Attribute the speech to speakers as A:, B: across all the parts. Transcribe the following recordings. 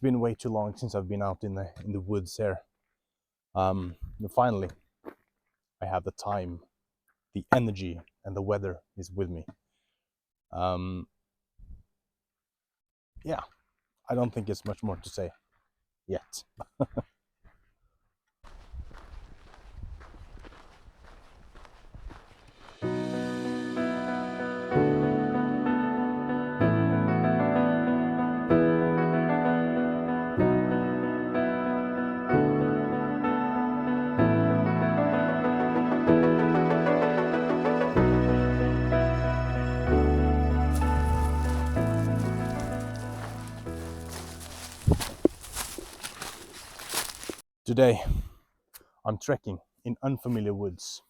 A: been way too long since I've been out in the woods here. And finally, I have the time, the energy, and the weather is with me. Yeah, I don't think it's much more to say yet. Today, I'm trekking in unfamiliar woods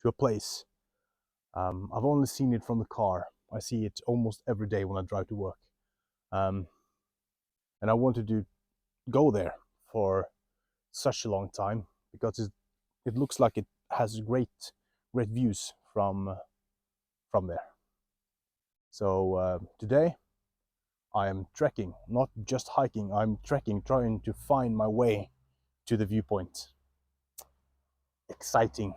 A: to a place. I've only seen it from the car. I see it almost every day when I drive to work. And I wanted to go there for such a long time because it looks like it has great views from there. So today I am trekking, not just hiking. I'm trekking, trying to find my way to the viewpoint. Exciting.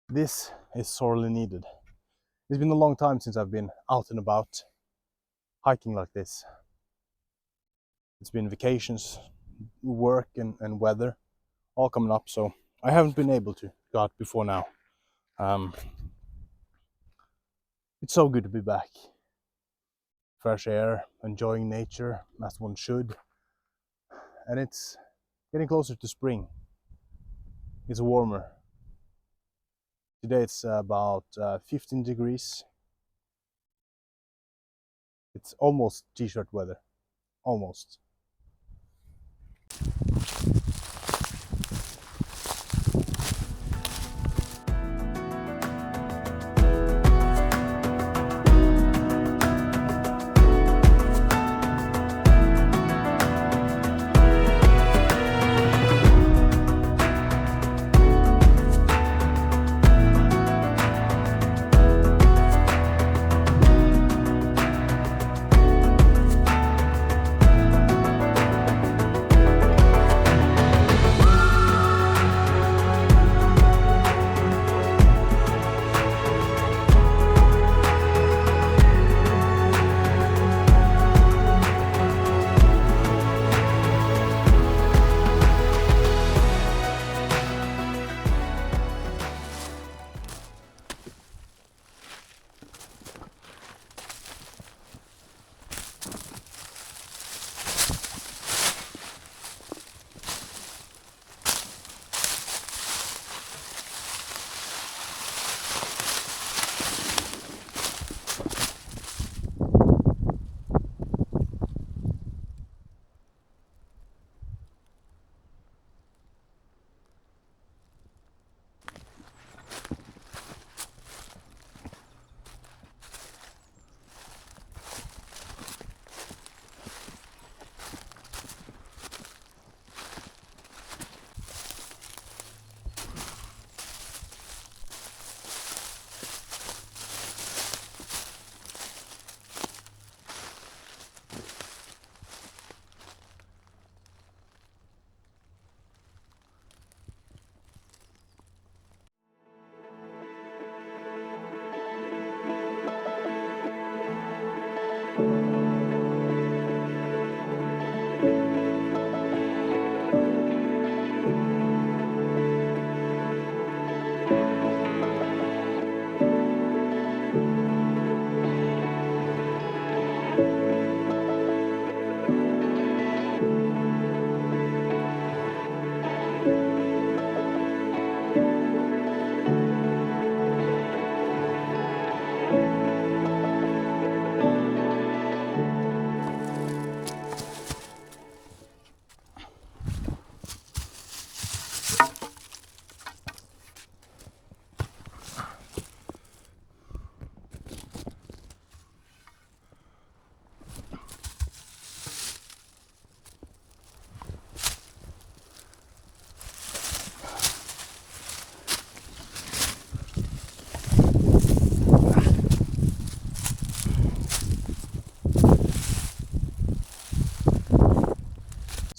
A: This is sorely needed. It's been a long time since I've been out and about hiking like this. It's been vacations, work and weather all coming up, so I haven't been able to go out before now. It's so good to be back. Fresh air, enjoying nature as one should. And it's getting closer to spring. It's warmer. Today it's about 15 degrees. It's almost t-shirt weather, almost.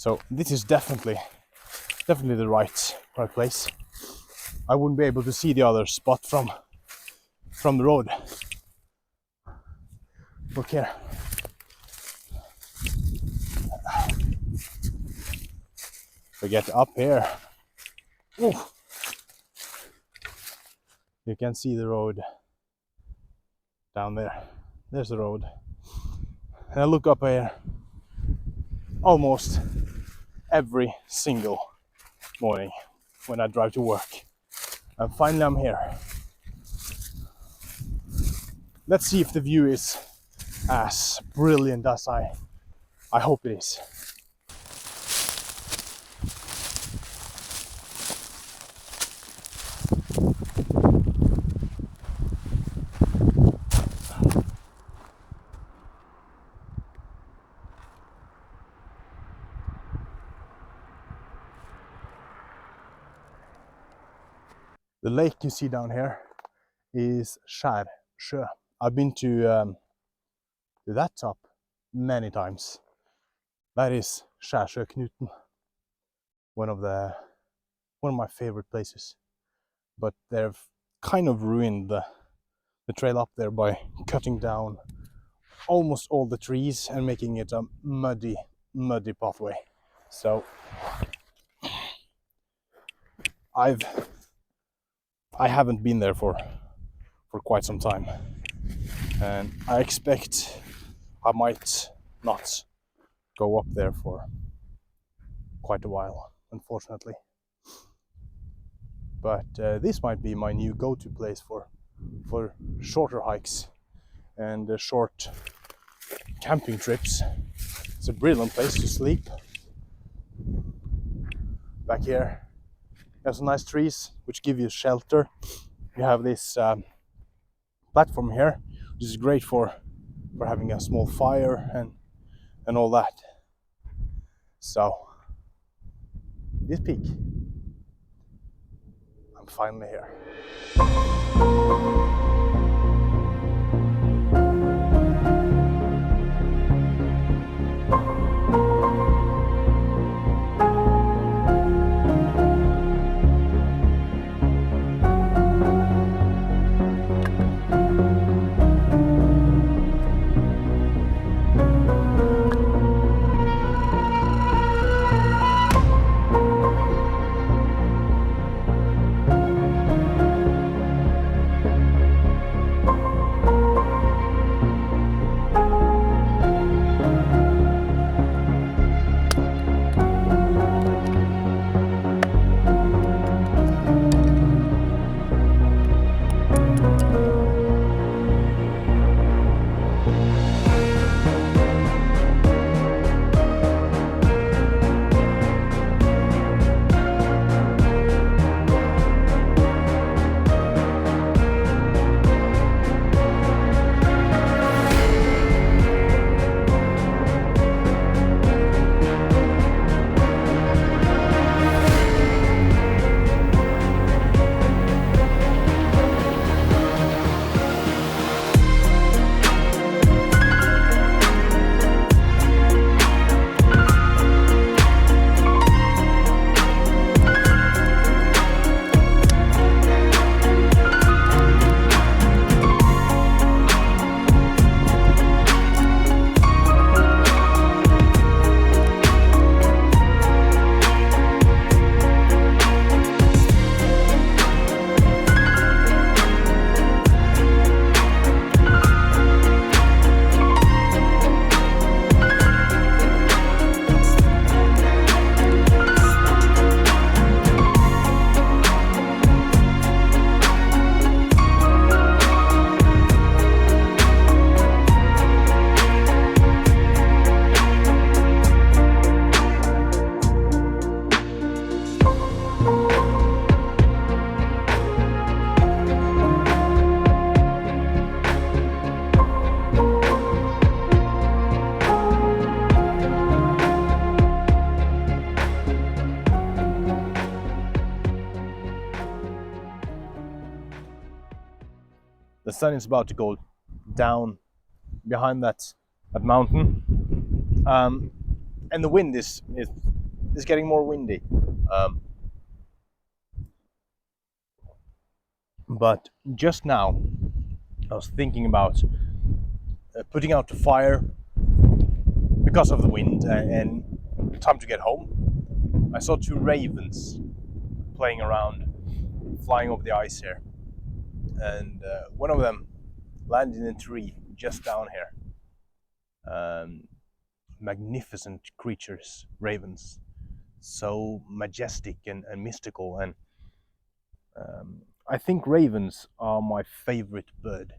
A: So this is definitely the right place. I wouldn't be able to see the other spot from the road. Look here. We get up here. Ooh. You can see the road down there. There's the road. And I look up here almost every single morning when I drive to work. And finally I'm here. Let's see if the view is as brilliant as I hope it is. The lake you see down here is Skärsjö. I've been to that top many times. That is Skärsjöknuten, one of my favorite places. But they've kind of ruined the trail up there by cutting down almost all the trees and making it a muddy pathway. So I haven't been there for quite some time, and I expect I might not go up there for quite a while, unfortunately. But this might be my new go-to place for shorter hikes and short camping trips. It's a brilliant place to sleep. Back here, there's some nice trees which give you shelter. You have this platform here, which is great for having a small fire and all that. So this peak, I'm finally here. The sun is about to go down behind that mountain, and the wind is it's getting more windy. But just now, I was thinking about putting out the fire because of the wind and time to get home. I saw two ravens playing around, flying over the ice here, and one of them landed in a tree just down here. Magnificent creatures, ravens, so majestic and mystical, and I think ravens are my favorite bird.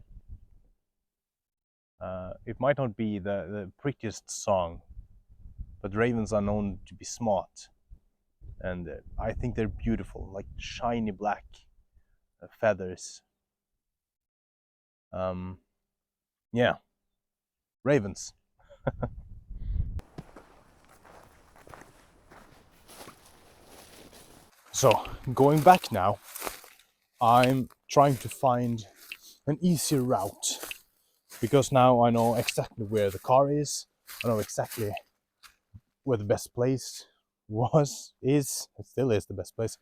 A: It might not be the prettiest song, but ravens are known to be smart, and I think they're beautiful, like shiny black feathers. Yeah, ravens. So, going back now, I'm trying to find an easier route because now I know exactly where the car is. I know exactly where the best place is. It still is the best place.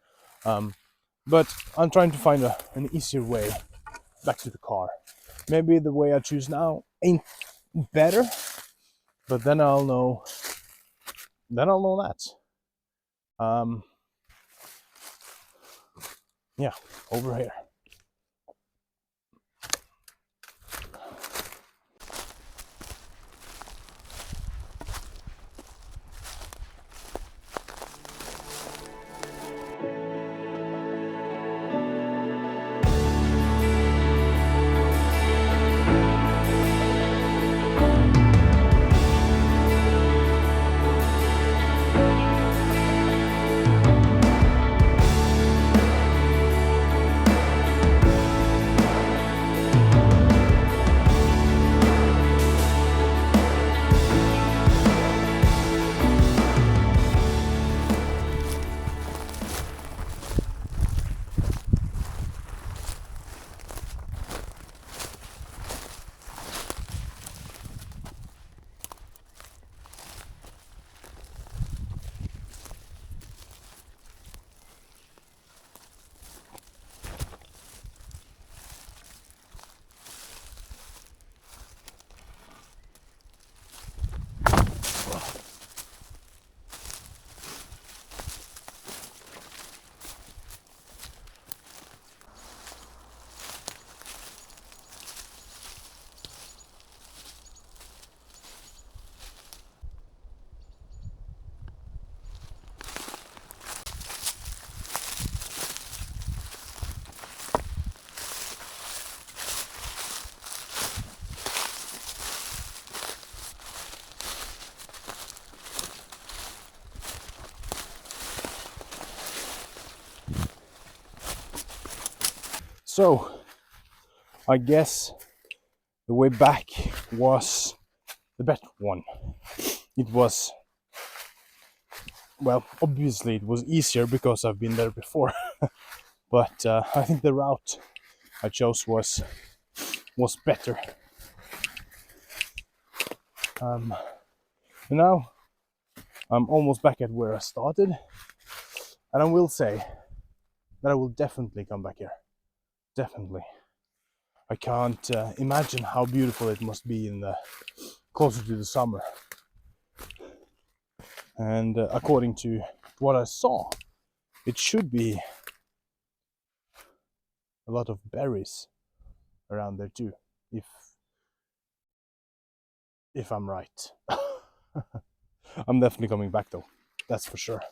A: But I'm trying to find an easier way back to the car. Maybe the way I choose now ain't better, but then I'll know. Then I'll know that. Yeah, over here. So, I guess the way back was the better one. It was, well, obviously it was easier because I've been there before, but I think the route I chose was better. Now I'm almost back at where I started, and I will say that I will definitely come back here. Definitely. I can't imagine how beautiful it must be in the closer to the summer. And according to what I saw, it should be a lot of berries around there too, if I'm right. I'm definitely coming back though, that's for sure.